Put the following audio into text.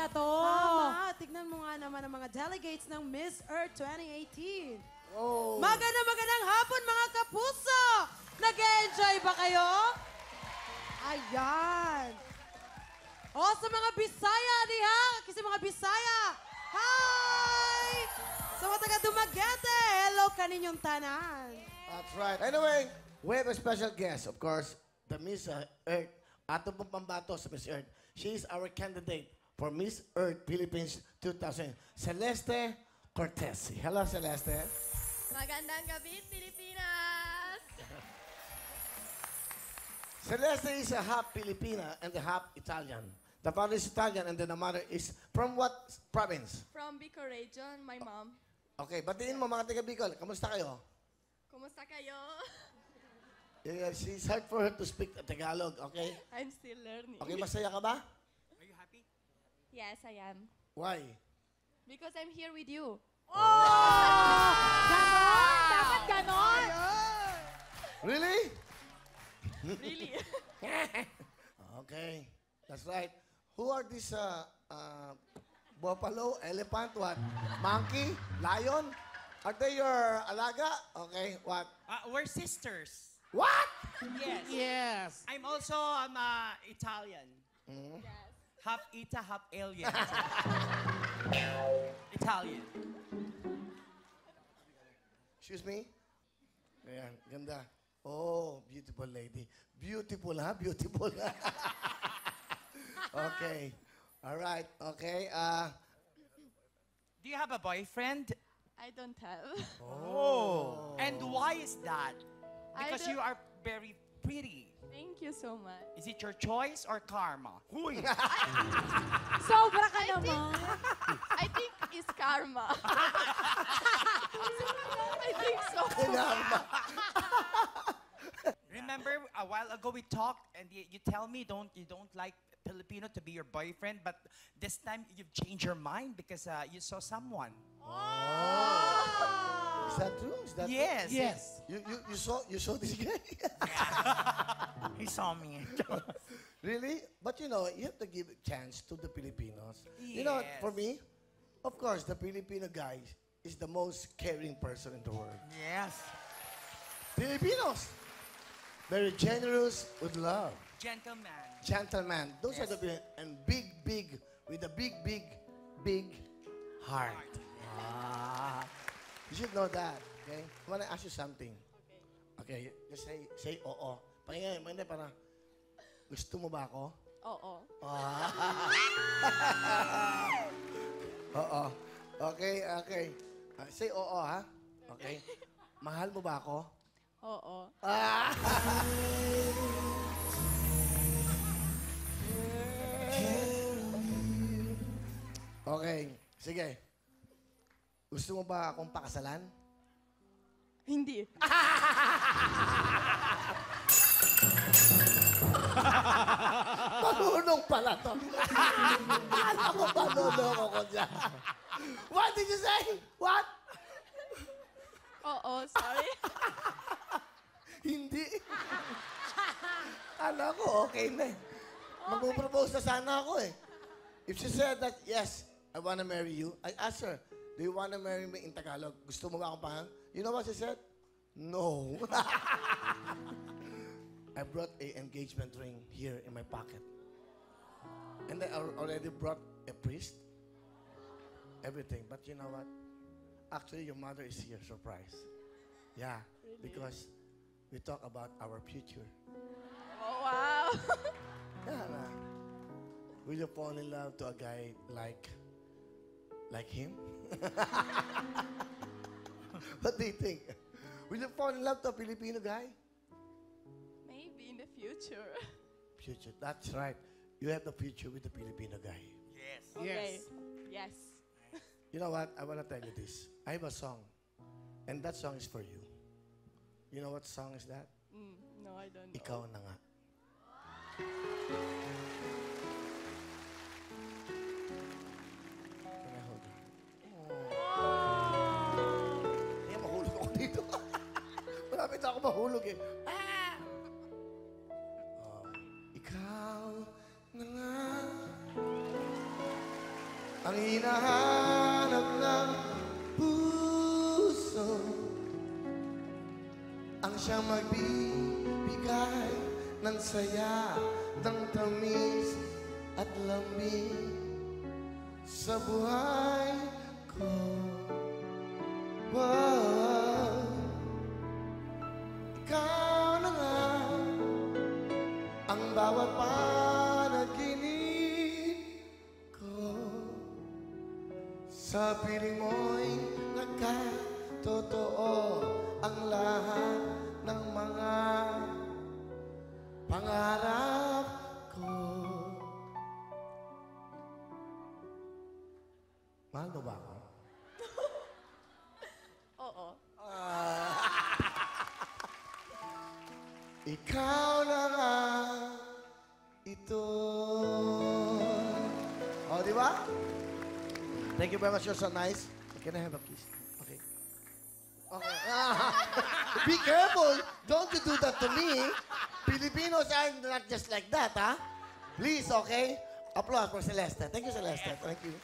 na to. Tama. Tignan mo nga naman ang mga delegates ng Miss Earth 2018. Oh. Magandang hapon mga kapuso! Nag-enjoy ba kayo? Ayan. O sa mga Bisaya diha, kasi mga Bisaya. Hi! Sa mga taga Dumaguete, hello kaninyong tanan. That's right. Anyway, we have a special guest, of course, the Miss Earth. Ato pong pambato sa Miss Earth. She is our candidate for Miss Earth Philippines 2000, Celeste Cortesi. Hello, Celeste. Magandang gabi, Pilipinas! Celeste is a half Filipina and a half Italian. The father is Italian and then the mother is from what province? From Bicol region, my mom. Okay, batiin mo mga taga Bicol. Kamusta kayo? Kumusta kayo? Yeah, it's hard for her to speak Tagalog, okay? I'm still learning. Okay, masaya ka ba? Yes, I am. Why? Because I'm here with you. Ganon! Dapat ganon! Really? Really? Okay, that's right. Who are these buffalo, elephant, what? Monkey? Lion? Are they your alaga? Okay, what? We're sisters. What? Yes. Yes. I'm also Italian. Yes. Half Ita, half alien. Italian. Excuse me? Ayan, ganda. Oh, beautiful lady. Beautiful, ha? Beautiful. Okay. All right. Okay. Do you have a boyfriend? I don't have. Oh. And why is that? I Because don't- you are very pretty. Thank you so much. Is it your choice or karma? Huy! Sobra ka naman. I think it's karma. I think so. Kinama. Remember a while ago we talked and you tell me you don't like Filipino to be your boyfriend, but this time you've changed your mind because you saw someone. Is that true? Is that Yes. Yes. true? You saw this guy? He saw me. Really? But you know, you have to give a chance to the Filipinos. You know, Yes. for me, of course, the Filipino guy is the most caring person in the world. Yes. Filipinos, very generous with love. Gentleman. Gentlemen, those are the and big, with a big heart. You should know that, okay? I want to ask you something. Okay, just say oo. Pakinggan mo, hindi para, gusto mo ba ako? Oo. Oo. Okay. Say oo, ha? Okay. Mahal mo ba ako? Oo. Okay, sige. Gusto mo ba akong pakasalan? Hindi. Marunong pala to. Alam mo, panuloko ko dyan. What did you say? What? Oo, sorry. Hindi. Kala ko, okay na eh. Mag-propose na sana ako eh. If she said that, yes, I wanna marry you, I asked her, do you wanna marry me in Tagalog? Gusto mo ba akong pangalan? You know what she said? No. I brought a engagement ring here in my pocket. And I already brought a priest. Everything. But you know what? Actually, your mother is here, surprise. Yeah, because we talk about our future. Oh, wow. Yeah, nah. Will you fall in love to a guy like him? What do you think? Will you fall in love to a Filipino guy? Maybe in the future. Future, that's right. You have the future with the Filipino guy. Yes. Okay. Yes. You know what? I want to tell you this. I have a song, and that song is for you. You know what song is that? No, I don't know. Ikaw na nga. Can I hold you? Kaya mahulog ako dito. Malapit ako mahulog eh. Ikaw na nga. ang hinahanap ng puso, ang siyang magbibigay ng saya, ng tamis at lamig sa buhay ko. Wow. Ikaw na nga ang bawat panaginip ko. Sa piling mo'y nagkatotoo ang lahat ng mga pangarap ko. Mahal mo ba ako? Oo. Ikaw na nga ito. Oh, di ba? Thank you very much. You're so nice. Can I have a kiss? Okay. Okay. Be careful. Don't you do that to me. Filipinos are not just like that, ha? Please, okay? Applause for Celeste. Thank you, Celeste. Thank you.